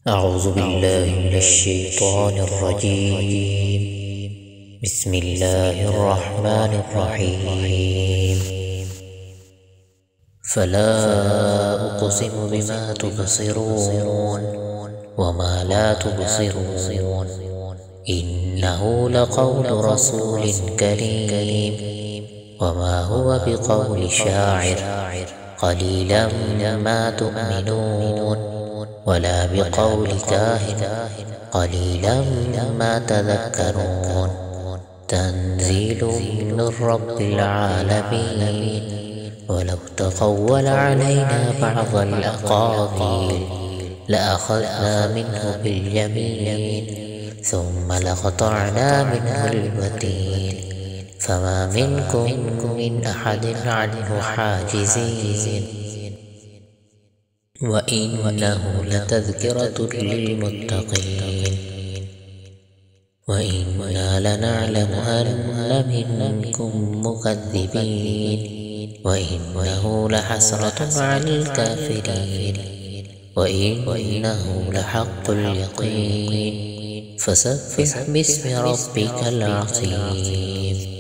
أعوذ بالله من الشيطان الرجيم. بسم الله الرحمن الرحيم. فلا أقسم بما تبصرون وما لا تبصرون إنه لقول رسول كريم وما هو بقول شاعر قليلا ما تؤمنون ولا بقول كاهن قليلا ما تذكرون تنزيل من رب العالمين. ولو تقول علينا بعض الأقاويل لأخذنا منه باليمين ثم لقطعنا منه الوتين فما منكم من أحد عنه حاجزين. وإنه لتذكرة للمتقين وإنا لنعلم أن منكم مكذبين وإنه لحسرة على الكافرين وإنه لحق اليقين. فسبح باسم ربك العظيم.